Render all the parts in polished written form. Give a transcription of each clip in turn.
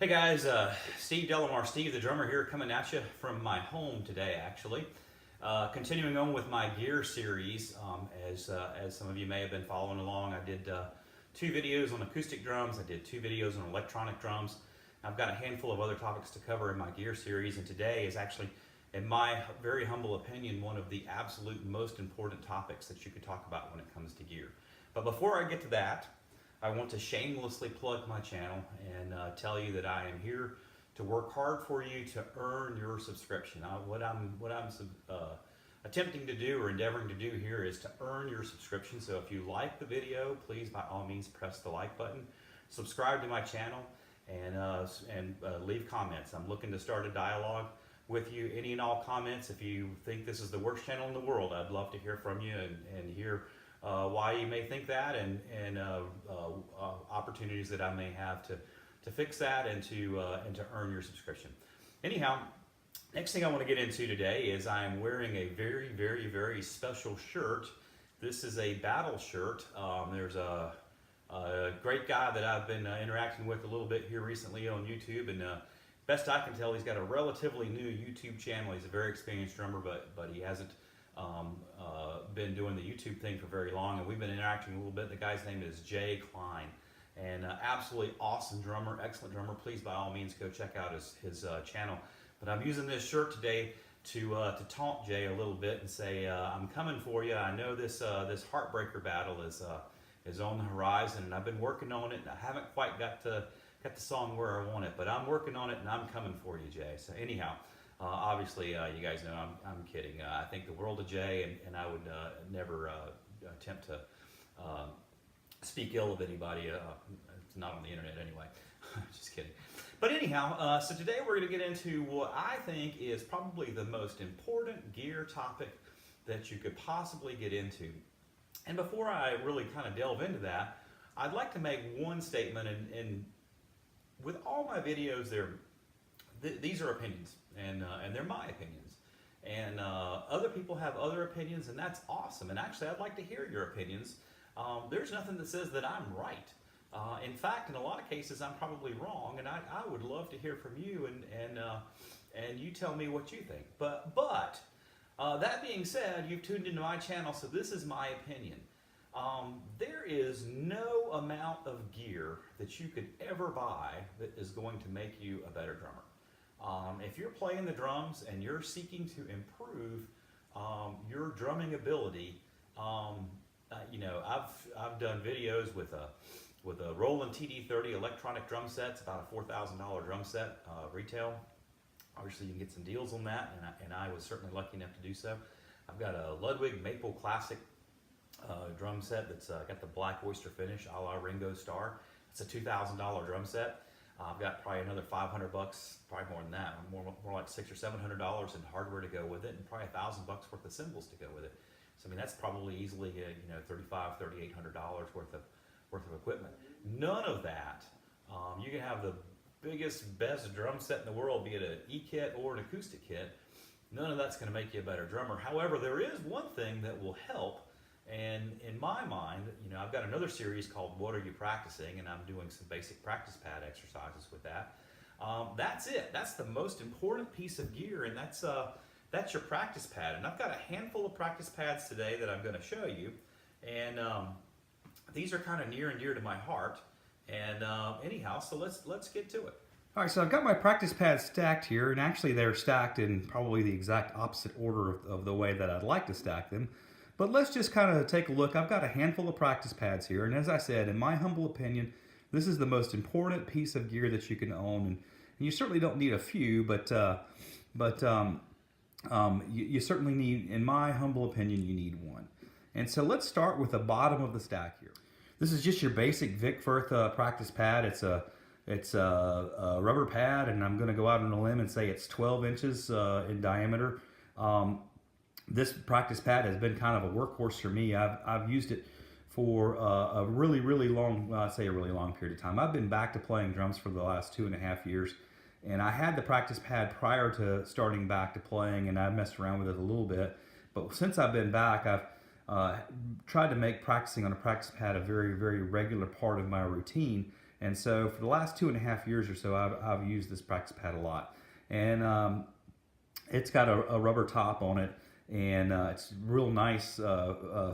Hey guys, Steve Delamar, Steve the drummer here, coming at you from my home today actually. Continuing on with my gear series, as some of you may have been following along, I did 2 videos on acoustic drums, I did 2 videos on electronic drums. I've got a handful of other topics to cover in my gear series, and today is actually, in my very humble opinion, one of the absolute most important topics that you could talk about when it comes to gear. But before I get to that, I want to shamelessly plug my channel and tell you that I am here to work hard for you to earn your subscription. What I'm attempting to do or endeavoring to do here is to earn your subscription. So if you like the video, please by all means press the like button, subscribe to my channel, and leave comments. I'm looking to start a dialogue with you. Any and all comments. If you think this is the worst channel in the world, I'd love to hear from you and hear why you may think that, and opportunities that I may have to fix that and to earn your subscription. Anyhow, next thing I want to get into today is I am wearing a very, very, very special shirt. This is a battle shirt. There's a great guy that I've been interacting with a little bit here recently on YouTube, and best I can tell, he's got a relatively new YouTube channel. He's a very experienced drummer, but he hasn't been doing the YouTube thing for very long, and we've been interacting a little bit. The guy's name is Jay Klein, and absolutely awesome drummer, excellent drummer. Please, by all means, go check out his channel. But I'm using this shirt today to taunt Jay a little bit and say, I'm coming for you. I know this heartbreaker battle is on the horizon, and I've been working on it, and I haven't quite got the song where I want it, but I'm working on it, and I'm coming for you, Jay. So anyhow. Obviously, you guys know I'm kidding. I think the world of Jay, and I would never attempt to speak ill of anybody. It's not on the internet anyway. Just kidding. But anyhow, so today we're going to get into what I think is probably the most important gear topic that you could possibly get into. And before I really kind of delve into that, I'd like to make one statement, and with all my videos, these are opinions, and they're my opinions, and other people have other opinions, and that's awesome. And actually, I'd like to hear your opinions. There's nothing that says that I'm right. In fact, in a lot of cases, I'm probably wrong, and I would love to hear from you, and you tell me what you think. But that being said, you've tuned into my channel, so this is my opinion. There is no amount of gear that you could ever buy that is going to make you a better drummer. If you're playing the drums and you're seeking to improve your drumming ability, you know, I've done videos with a Roland TD30 electronic drum set. It's about a $4,000 drum set retail. Obviously, you can get some deals on that, and I was certainly lucky enough to do so. I've got a Ludwig Maple Classic drum set that's got the black oyster finish a la Ringo Starr. It's a $2,000 drum set. I've got probably another $500, probably more than that, more like $600 or $700 in hardware to go with it, and probably $1,000 worth of cymbals to go with it. So I mean, that's probably easily you know, $3,500, $3,800 worth of equipment. None of that. You can have the biggest, best drum set in the world, be it an E-kit or an acoustic kit. None of that's going to make you a better drummer. However, there is one thing that will help. And in my mind, you know, I've got another series called What Are You Practicing? And I'm doing some basic practice pad exercises with that. That's it. That's the most important piece of gear, and that's your practice pad. And I've got a handful of practice pads today that I'm going to show you. And these are kind of near and dear to my heart. And anyhow, so let's get to it. All right, so I've got my practice pads stacked here, and actually they're stacked in probably the exact opposite order of the way that I'd like to stack them. But let's just kind of take a look. I've got a handful of practice pads here, and as I said, in my humble opinion, this is the most important piece of gear that you can own. And you certainly don't need a few, but you certainly need, in my humble opinion, you need one. And so let's start with the bottom of the stack here. This is just your basic Vic Firth practice pad. It's a rubber pad, and I'm going to go out on a limb and say it's 12 inches in diameter. This practice pad has been kind of a workhorse for me. I've used it for a really long, well, I'd say a really long period of time. I've been back to playing drums for the last 2.5 years, and I had the practice pad prior to starting back to playing, and I messed around with it a little bit. But since I've been back, I've tried to make practicing on a practice pad a very regular part of my routine. And so for the last 2.5 years or so, I've used this practice pad a lot. And it's got a rubber top on it, and it's real nice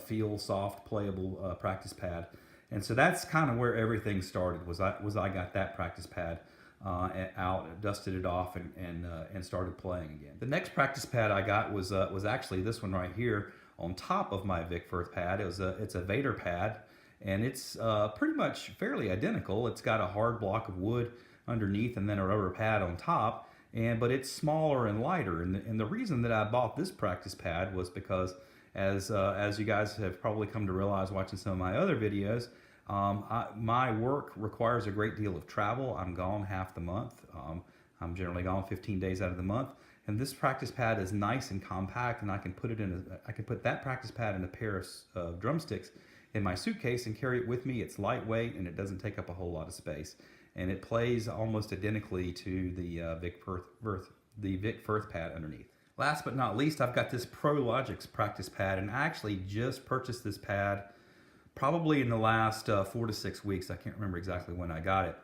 feel, soft, playable practice pad. And so that's kind of where everything started. Was I got that practice pad out, dusted it off, and started playing again. The next practice pad I got was actually this one right here on top of my Vic Firth pad. It's a Vader pad, and it's pretty much fairly identical. It's got a hard block of wood underneath and then a rubber pad on top. But it's smaller and lighter. And the reason that I bought this practice pad was because, as you guys have probably come to realize watching some of my other videos, my work requires a great deal of travel. I'm gone half the month. I'm generally gone 15 days out of the month. And this practice pad is nice and compact, and I can put that practice pad in a pair of drumsticks in my suitcase and carry it with me. It's lightweight and it doesn't take up a whole lot of space. And it plays almost identically to the Vic Firth pad underneath. Last but not least, I've got this Prologixx practice pad, and I actually just purchased this pad probably in the last 4 to 6 weeks. I can't remember exactly when I got it.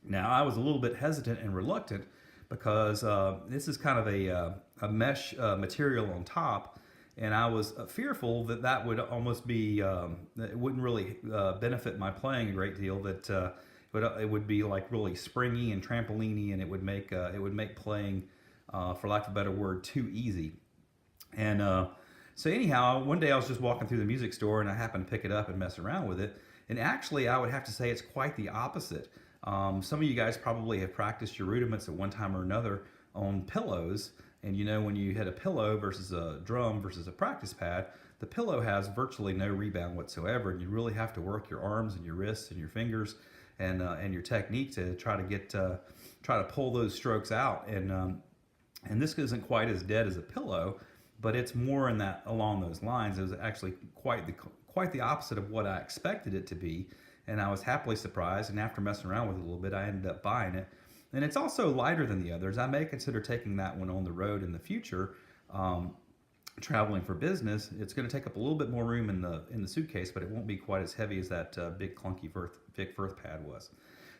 Now, I was a little bit hesitant and reluctant because this is kind of a mesh material on top, and I was fearful that would almost be, it wouldn't really benefit my playing a great deal, that it would be like really springy and trampoline-y, and it would make playing, for lack of a better word, too easy. And so anyhow, one day I was just walking through the music store, and I happened to pick it up and mess around with it. And actually, I would have to say it's quite the opposite. Some of you guys probably have practiced your rudiments at one time or another on pillows. And you know, when you hit a pillow versus a drum versus a practice pad, the pillow has virtually no rebound whatsoever, and you really have to work your arms and your wrists and your fingers and your technique to try to pull those strokes out. And this isn't quite as dead as a pillow, but it's more along those lines. It was actually quite the opposite of what I expected it to be, and I was happily surprised. And after messing around with it a little bit, I ended up buying it. And it's also lighter than the others. I may consider taking that one on the road in the future, traveling for business. It's going to take up a little bit more room in the suitcase, but it won't be quite as heavy as that big clunky Vic Firth pad was.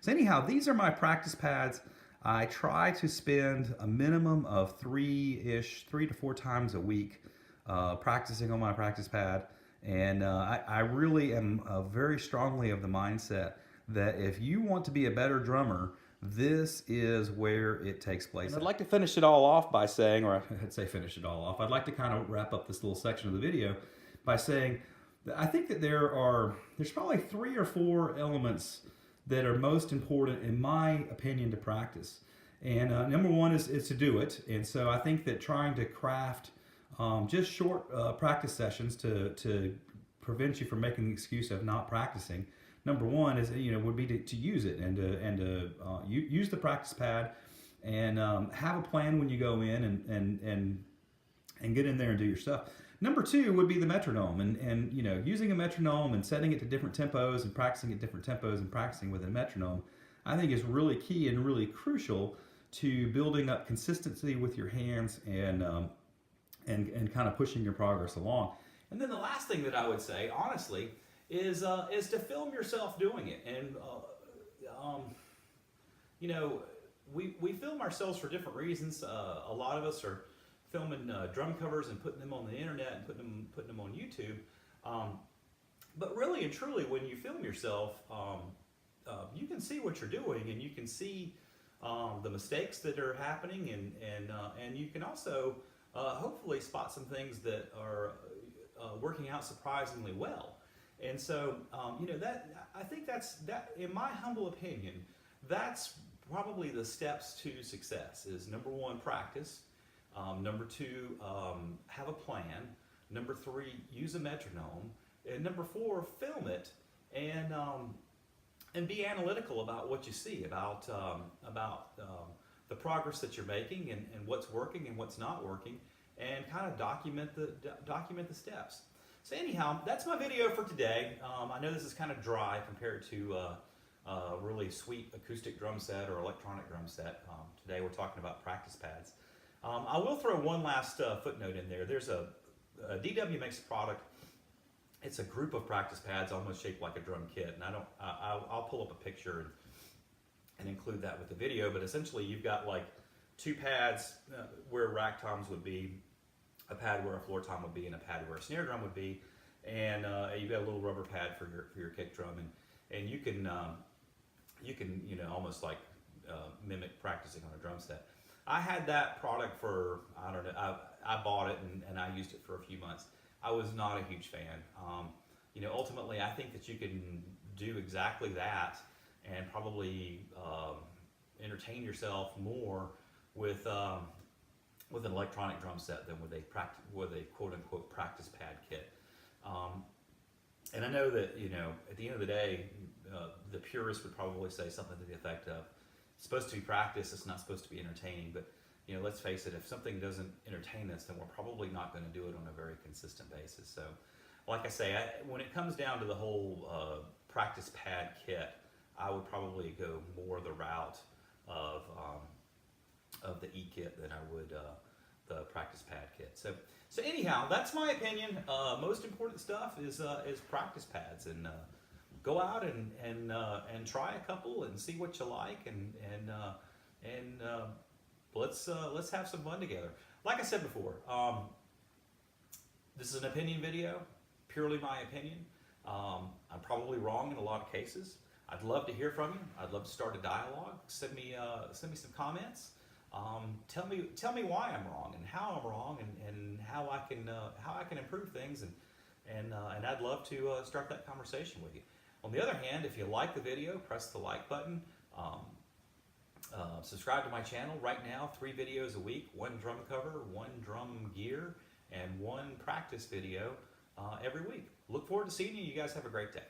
So anyhow, these are my practice pads. I try to spend a minimum of 3 to 4 times a week practicing on my practice pad. And I really am very strongly of the mindset that if you want to be a better drummer, this is where it takes place. And I'd like to finish it all off by saying, or I'd say finish it all off, I'd like to kind of wrap up this little section of the video by saying that I think that there's probably 3 or 4 elements that are most important, in my opinion, to practice. And number one is to do it. And so I think that trying to craft just short practice sessions to prevent you from making the excuse of not practicing. Number one is, would be to use it and to use the practice pad and have a plan when you go in and get in there and do your stuff. Number 2 would be the metronome, and using a metronome and setting it to different tempos and practicing at different tempos and practicing with a metronome, I think is really key and really crucial to building up consistency with your hands and kind of pushing your progress along. And then the last thing that I would say, honestly, is to film yourself doing it. And we film ourselves for different reasons. A lot of us are filming drum covers and putting them on the internet and putting them on YouTube. But really and truly, when you film yourself, you can see what you're doing, and you can see the mistakes that are happening, and you can also hopefully spot some things that are working out surprisingly well. And so, I think that, in my humble opinion, that's probably the steps to success. Is number 1, practice. Number 2, have a plan. Number 3, use a metronome. And number 4, film it and be analytical about what you see, about the progress that you're making and what's working and what's not working, and kind of document the steps. So anyhow, that's my video for today. I know this is kind of dry compared to a really sweet acoustic drum set or electronic drum set. Today we're talking about practice pads. I will throw one last footnote in there. There's a DW makes a product. It's a group of practice pads almost shaped like a drum kit, and I'll pull up a picture and include that with the video. But essentially, you've got like two pads where rack toms would be, a pad where a floor tom would be, and a pad where a snare drum would be, and you've got a little rubber pad for your kick drum, and you can almost like mimic practicing on a drum set. I had that product for, I don't know, I bought it and I used it for a few months. I was not a huge fan. Ultimately, I think that you can do exactly that and probably entertain yourself more with an electronic drum set than with a quote unquote practice pad kit. And I know that at the end of the day, the purist would probably say something to the effect of, "It's supposed to be practice. It's not supposed to be entertaining." But let's face it, if something doesn't entertain us, then we're probably not going to do it on a very consistent basis. So, like I say, when it comes down to the whole practice pad kit, I would probably go more the route of the e-kit than I would the practice pad kit. So anyhow, that's my opinion. Most important stuff is practice pads, and go out and try a couple and see what you like, and let's have some fun together. Like I said before, this is an opinion video, purely my opinion. I'm probably wrong in a lot of cases. I'd love to hear from you. I'd love to start a dialogue. Send me some comments. Tell me why I'm wrong and how I'm wrong, and how I can improve things, and I'd love to start that conversation with you. On the other hand, if you like the video, press the like button. Subscribe to my channel. Right now, 3 videos a week: 1 drum cover, 1 drum gear, and 1 practice video every week. Look forward to seeing you. You guys have a great day.